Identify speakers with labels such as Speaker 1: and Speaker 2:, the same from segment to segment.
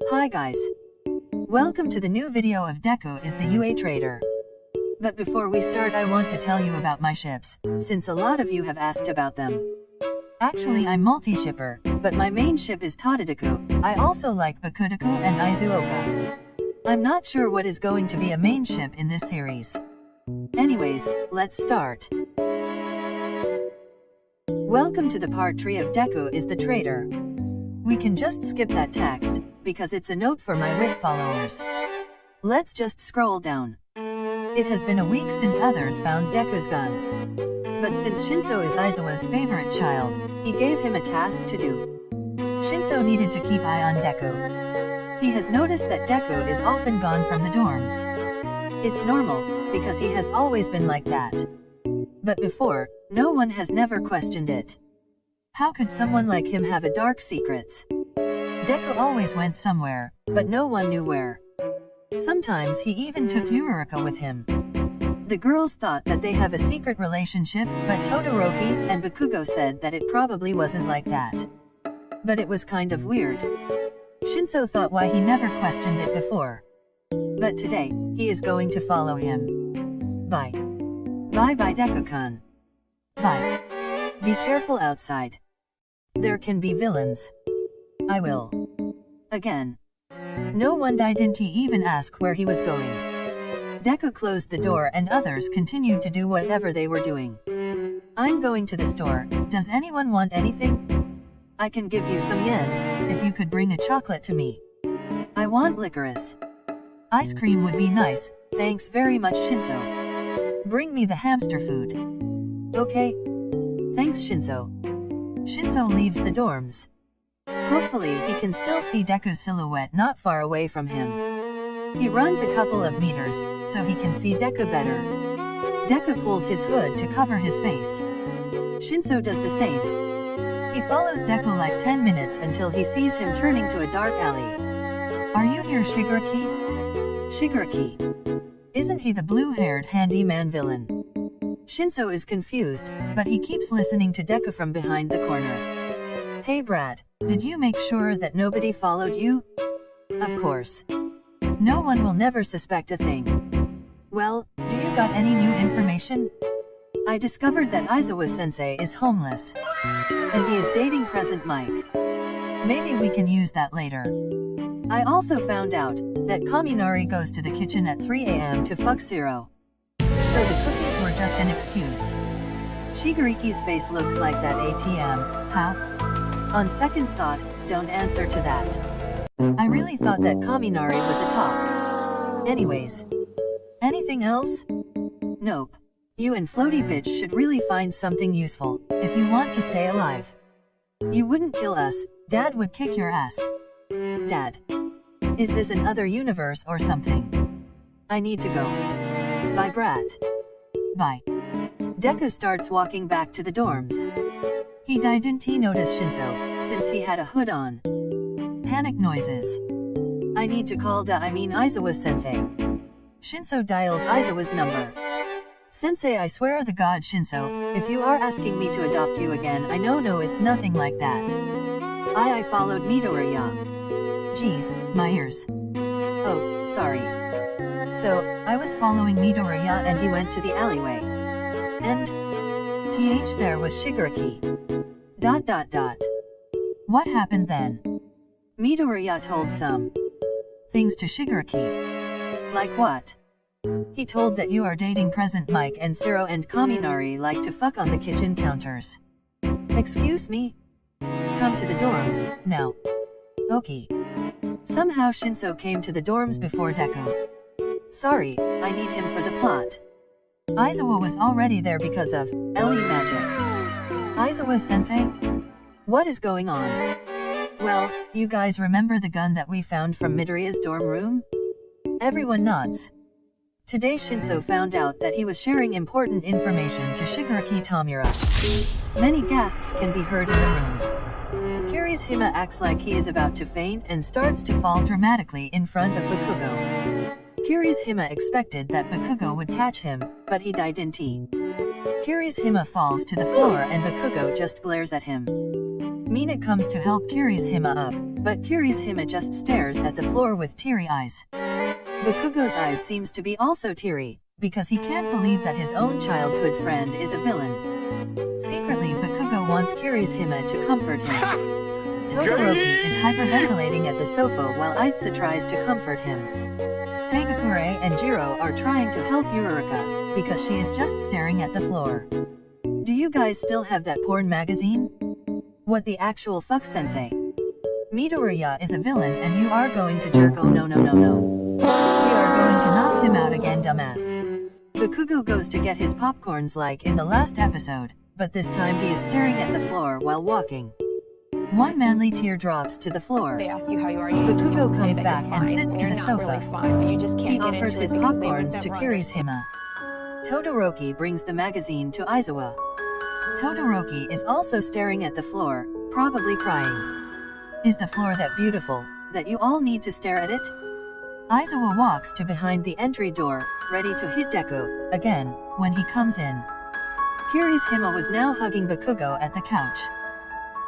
Speaker 1: Hi guys. Welcome to the new video of DEKU is the UA Traitor. But before we start, I want to tell you about my ships, since a lot of you have asked about them. Actually, I'm multi-shipper, but my main ship is DEKU. I also like BNHA and Izuoka. I'm not sure what is going to be a main ship in this series. Anyways, let's start. Welcome to the part 3 of DEKU is the Traitor. We can just skip that text, because it's a note for my wit followers. Let's just scroll down. It has been a week since others found DEKU's gun. But since Shinso is Aizawa's favorite child, he gave him a task to do. Shinso needed to keep eye on DEKU. He has noticed that DEKU is often gone from the dorms. It's normal, because he has always been like that. But before, no one has never questioned it. How could someone like him have a dark secrets? DEKU always went somewhere, but no one knew where. Sometimes he even took Yurika with him. The girls thought that they have a secret relationship, but Todoroki and Bakugo said that it probably wasn't like that. But it was kind of weird. Shinso thought why he never questioned it before. But today, he is going to follow him. Bye. Bye DEKU-kun. Bye. Be careful outside. There can be villains. I will. Again. No one didn't even ask where he was going. DEKU closed the door and others continued to do whatever they were doing. I'm going to the store. Does anyone want anything? I can give you some yens, if you could bring a chocolate to me. I want licorice. Ice cream would be nice, thanks very much Shinso. Bring me the hamster food. Okay. Thanks Shinso. Shinso leaves the dorms. Hopefully he can still see DEKU's silhouette not far away from him. He runs a couple of meters, so he can see DEKU better. DEKU pulls his hood to cover his face. Shinso does the same. He follows DEKU like 10 minutes until he sees him turning to a dark alley. Are you here Shigaraki? Shigaraki. Isn't he the blue-haired handyman villain? Shinso is confused, but he keeps listening to DEKU from behind the corner. Hey Brad, did you make sure that nobody followed you? Of course. No one will never suspect a thing. Well, do you got any new information? I discovered that Aizawa-sensei is homeless. And he is dating present Mike. Maybe we can use that later. I also found out that Kaminari goes to the kitchen at 3 AM to fuck Zero. So the cookies were just an excuse. Shigaraki's face looks like that ATM, how? On second thought, don't answer to that. I really thought that Kaminari was a top. Anyways. Anything else? Nope. You and Floaty Bitch should really find something useful, if you want to stay alive. You wouldn't kill us, Dad would kick your ass. Dad. Is this another universe or something? I need to go. Bye Brat. Bye. DEKU starts walking back to the dorms. He didn't notice Shinso, since he had a hood on. Panic noises. I need to call Aizawa-sensei. Shinso dials Aizawa's number. Sensei, I swear the god Shinso, if you are asking me to adopt you again, I know it's nothing like that. I followed Midoriya. Geez, my ears. Oh, sorry. So, I was following Midoriya and he went to the alleyway. And? There was Shigaraki. ... What happened then? Midoriya told some things to Shigaraki. Like what? He told that you are dating present Mike and Zero and Kaminari like to fuck on the kitchen counters. Excuse me? Come to the dorms, now. Okay. Somehow Shinso came to the dorms before DEKU. Sorry, I need him for the plot. Aizawa was already there because of Ellie magic. Aizawa-sensei? What is going on? Well, you guys remember the gun that we found from Midoriya's dorm room? Everyone nods. Today Shinso found out that he was sharing important information to Shigaraki Tamura. Many gasps can be heard in the room. Kirishima acts like he is about to faint and starts to fall dramatically in front of Bakugo. Kirishima expected that Bakugo would catch him, but he didn't. Kirishima falls to the floor and Bakugo just glares at him. Mina comes to help Kirishima up, but Kirishima just stares at the floor with teary eyes. Bakugo's eyes seems to be also teary, because he can't believe that his own childhood friend is a villain. Secretly, Bakugo wants Kirishima to comfort him. Todoroki is hyperventilating at the sofa while Aitsa tries to comfort him. Hagakure and Jiro are trying to help Yurika, because she is just staring at the floor. Do you guys still have that porn magazine? What the actual fuck, sensei? Midoriya is a villain and you are going to jerk. Oh no. We are going to knock him out again, dumbass. Bakugo goes to get his popcorns like in the last episode, but this time he is staring at the floor while walking. One manly tear drops to the floor.
Speaker 2: They ask you how you are, you
Speaker 1: Bakugo comes back and sits to the
Speaker 2: not
Speaker 1: sofa.
Speaker 2: really fine, but you just can't
Speaker 1: He
Speaker 2: get
Speaker 1: offers
Speaker 2: into
Speaker 1: his
Speaker 2: it because they
Speaker 1: popcorns
Speaker 2: make
Speaker 1: to
Speaker 2: them runners.
Speaker 1: Kirishima. Todoroki brings the magazine to Aizawa. Todoroki is also staring at the floor, probably crying. Is the floor that beautiful, that you all need to stare at it? Aizawa walks to behind the entry door, ready to hit Deku again, when he comes in. Kirishima was now hugging Bakugo at the couch.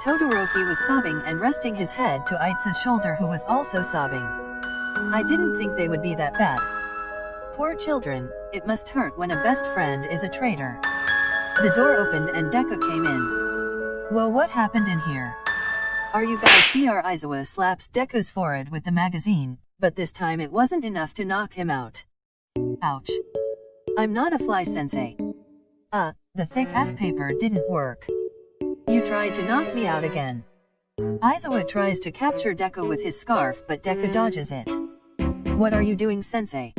Speaker 1: Todoroki was sobbing and resting his head to Aitsa's shoulder, who was also sobbing. I didn't think they would be that bad. Poor children, it must hurt when a best friend is a traitor. The door opened and Deku came in. Whoa, what happened in here? Are you guys see? Our Aizawa slaps Deku's forehead with the magazine, but this time it wasn't enough to knock him out. Ouch. I'm not a fly, sensei. The thick-ass paper didn't work. You tried to knock me out again. Aizawa tries to capture Deku with his scarf, but Deku dodges it. What are you doing, sensei?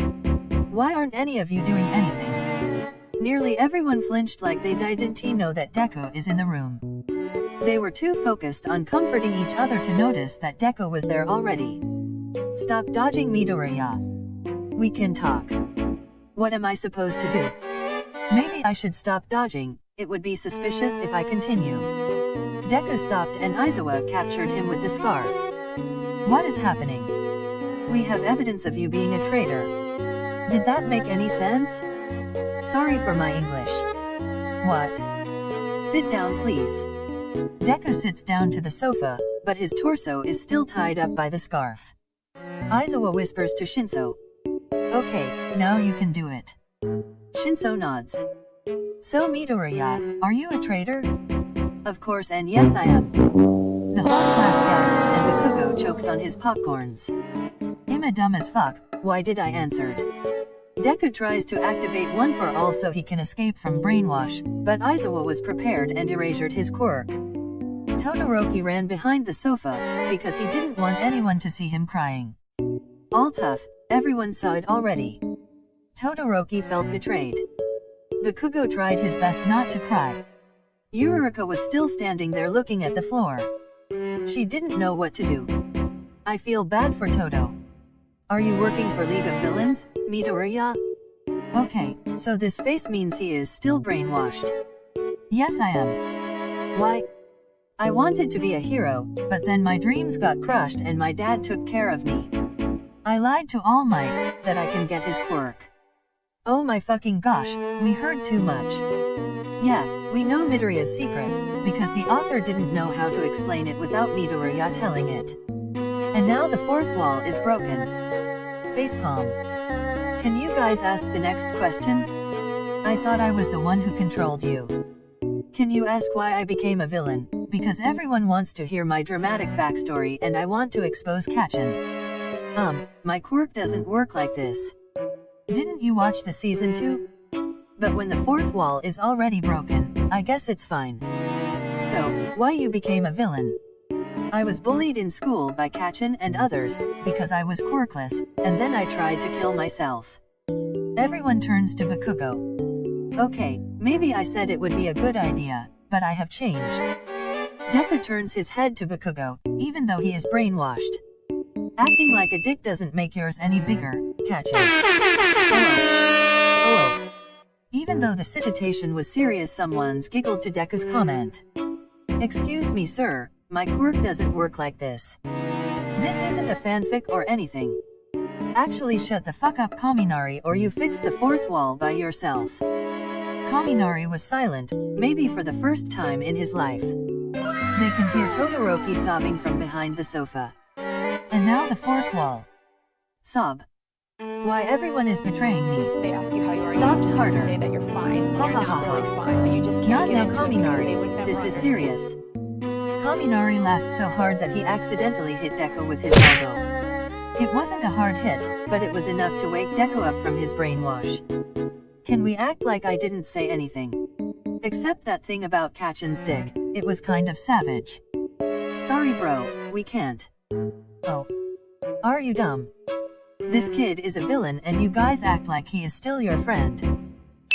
Speaker 1: Why aren't any of you doing anything? Nearly everyone flinched like they didn't know that Deku is in the room. They were too focused on comforting each other to notice that Deku was there already. Stop dodging, Midoriya. We can talk. What am I supposed to do? Maybe I should stop dodging. It would be suspicious if I continue. Deku stopped and Aizawa captured him with the scarf. What is happening? We have evidence of you being a traitor. Did that make any sense? Sorry for my English. What? Sit down, please. Deku sits down to the sofa, but his torso is still tied up by the scarf. Aizawa whispers to Shinso. Okay, now you can do it. Shinso nods. So Midoriya, are you a traitor? Of course, and yes I am. The whole class gasps and Bakugo chokes on his popcorns. Am I dumb as fuck? Why did I answered? Deku tries to activate one for all so he can escape from brainwash, but Aizawa was prepared and erased his quirk. Todoroki ran behind the sofa, because he didn't want anyone to see him crying. All tough, everyone saw it already. Todoroki felt betrayed. Bakugo tried his best not to cry. Yurika was still standing there looking at the floor. She didn't know what to do. I feel bad for Todo. Are you working for League of Villains, Midoriya? Okay, so this face means he is still brainwashed. Yes, I am. Why? I wanted to be a hero, but then my dreams got crushed and my dad took care of me. I lied to All Might that I can get his quirk. Oh my fucking gosh, we heard too much. Yeah, we know Midoriya's secret, because the author didn't know how to explain it without Midoriya telling it. And now the fourth wall is broken. Facepalm. Can you guys ask the next question? I thought I was the one who controlled you. Can you ask why I became a villain? Because everyone wants to hear my dramatic backstory and I want to expose Kachin. My quirk doesn't work like this. Didn't you watch the season 2? But when the fourth wall is already broken, I guess it's fine. So, why you became a villain? I was bullied in school by Kachin and others, because I was quirkless, and then I tried to kill myself. Everyone turns to Bakugo. Okay, maybe I said it would be a good idea, but I have changed. Deku turns his head to Bakugo, even though he is brainwashed. Acting like a dick doesn't make yours any bigger, Kachin. Oh. Even though the situation was serious, someone's giggled to Deku's comment. Excuse me, sir, my quirk doesn't work like this. This isn't a fanfic or anything. Actually shut the fuck up, Kaminari, or you fix the fourth wall by yourself. Kaminari was silent, maybe for the first time in his life. They can hear Todoroki sobbing from behind the sofa. And now the fourth wall. Sob. Why everyone is betraying me.
Speaker 2: They ask you how you are.
Speaker 1: Sobs
Speaker 2: you
Speaker 1: harder.
Speaker 2: Say that you're fine.
Speaker 1: Ha
Speaker 2: You're
Speaker 1: ha ha
Speaker 2: not
Speaker 1: ha.
Speaker 2: really fine, but you just
Speaker 1: Not
Speaker 2: can't get
Speaker 1: now,
Speaker 2: into it because
Speaker 1: Kaminari.
Speaker 2: they would never
Speaker 1: This is
Speaker 2: understand.
Speaker 1: serious. Kaminari laughed so hard that he accidentally hit Deku with his elbow. It wasn't a hard hit, but it was enough to wake Deku up from his brainwash. Can we act like I didn't say anything? Except that thing about Kachan's dick, it was kind of savage. Sorry bro, we can't. Oh. Are you dumb? This kid is a villain and you guys act like he is still your friend.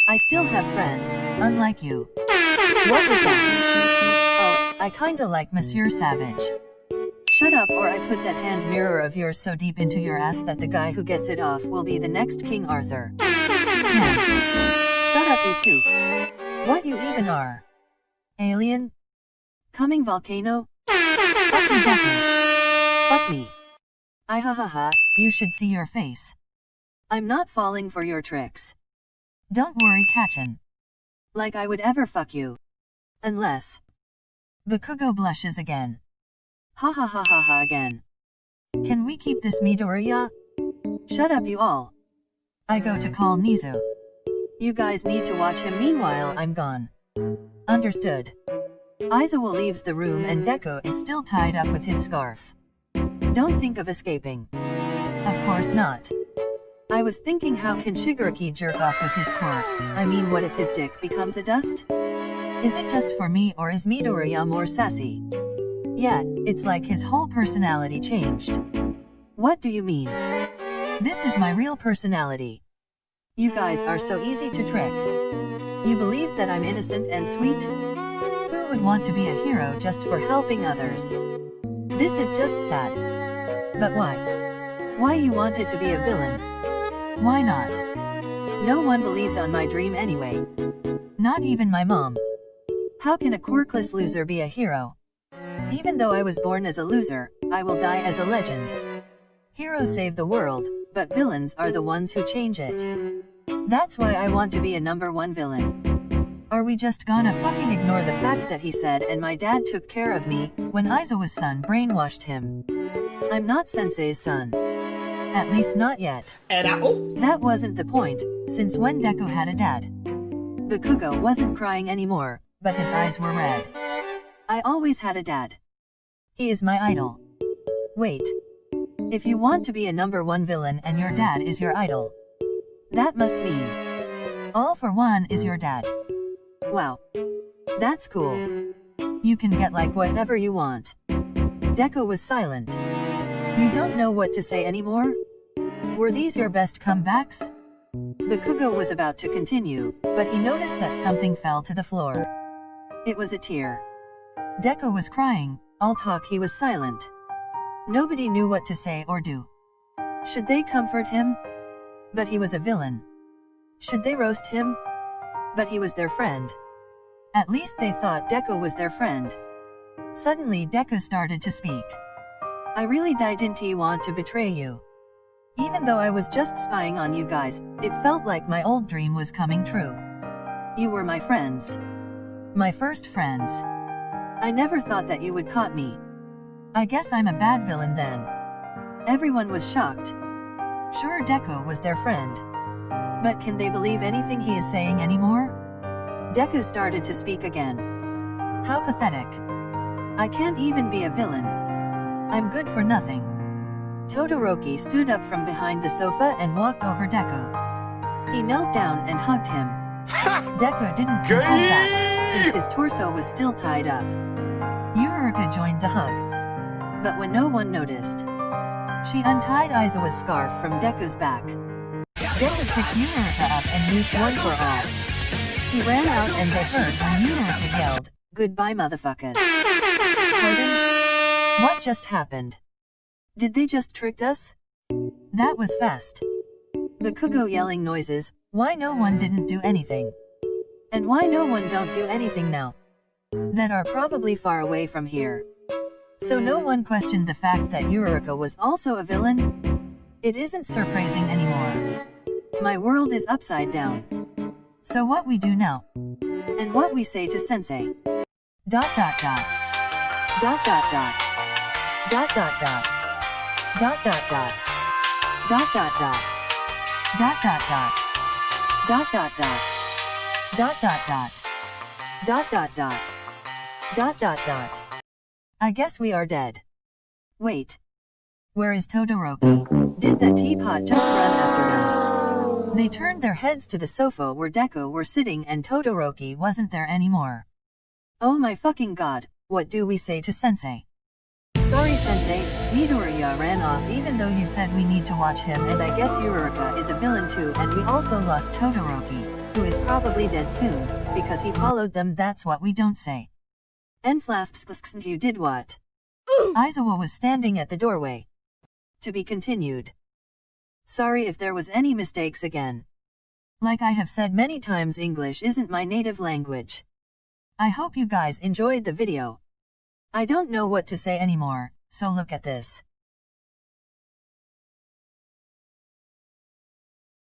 Speaker 1: I still have friends, unlike you. What was that? Oh, I kinda like Monsieur Savage. Shut up or I put that hand mirror of yours so deep into your ass that the guy who gets it off will be the next King Arthur. Yeah. Shut up you two. What you even are? Alien? Coming volcano? Fuck me Deku. Fuck me. I ha ha ha, you should see your face. I'm not falling for your tricks. Don't worry Kachan. Like I would ever fuck you. Unless. Bakugo blushes again. Ha ha ha ha ha again. Can we keep this Midoriya? Shut up you all. I go to call Nizu. You guys need to watch him meanwhile I'm gone. Understood. Aizawa leaves the room and Deku is still tied up with his scarf. Don't think of escaping. Of course not. I was thinking how can Shigaraki jerk off with his quirk, I mean what if his dick becomes a dust? Is it just for me or is Midoriya more sassy? Yeah, it's like his whole personality changed. What do you mean? This is my real personality. You guys are so easy to trick. You believe that I'm innocent and sweet? Who would want to be a hero just for helping others? This is just sad. But why? Why you wanted to be a villain? Why not? No one believed on my dream anyway. Not even my mom. How can a quirkless loser be a hero? Even though I was born as a loser, I will die as a legend. Heroes save the world, but villains are the ones who change it. That's why I want to be a #1 villain. Are we just gonna fucking ignore the fact that he said and my dad took care of me, when Aizawa's son brainwashed him? I'm not Sensei's son. At least not yet. That wasn't the point, since when Deku had a dad. Bakugo wasn't crying anymore, but his eyes were red. I always had a dad. He is my idol. Wait. If you want to be a #1 villain and your dad is your idol, that must mean All for One is your dad. Wow. That's cool. You can get like whatever you want. Deku was silent. You don't know what to say anymore? Were these your best comebacks? Bakugo was about to continue, but he noticed that something fell to the floor. It was a tear. Deku was crying, all talk he was silent. Nobody knew what to say or do. Should they comfort him? But he was a villain. Should they roast him? But he was their friend. At least they thought Deku was their friend. Suddenly Deku started to speak. I really didn't want to betray you. Even though I was just spying on you guys, it felt like my old dream was coming true. You were my friends. My first friends. I never thought that you would caught me. I guess I'm a bad villain then. Everyone was shocked. Sure, Deku was their friend. But can they believe anything he is saying anymore? Deku started to speak again. How pathetic. I can't even be a villain. I'm good for nothing. Todoroki stood up from behind the sofa and walked over Deku. He knelt down and hugged him. Deku didn't confront back, since his torso was still tied up. Yurika joined the hug. But when no one noticed, she untied Aizawa's scarf from Deku's back. Deku picked Yurika up and used one for all. He ran out and they heard when Yurika yelled, "Goodbye motherfuckers." Pardon? What just happened? Did they just tricked us? That was fast. Bakugo yelling noises, why no one didn't do anything? And why no one don't do anything now? That are probably far away from here. So no one questioned the fact that Yurika was also a villain? It isn't surprising anymore. My world is upside down. So what we do now? And what we say to sensei? Dot dot dot. Dot dot dot. Dot dot dot. Dot dot dot. Dot dot dot. Dot dot dot. Dot dot dot. Dot dot dot. Dot dot dot. Dot dot dot. I guess we are dead. Wait. Where is Todoroki? Did that teapot just run after them? They turned their heads to the sofa where Deku were sitting and Todoroki wasn't there anymore. Oh my fucking god, what do we say to sensei? Sorry sensei, Midoriya ran off even though you said we need to watch him, and I guess Uraraka is a villain too, and we also lost Todoroki, who is probably dead soon, because he followed them. That's what we don't say. Enflafpsksksnd, you did what? Aizawa was standing at the doorway. To be continued. Sorry if there was any mistakes again. Like I have said many times, English isn't my native language. I hope you guys enjoyed the video. I don't know what to say anymore, so look at this.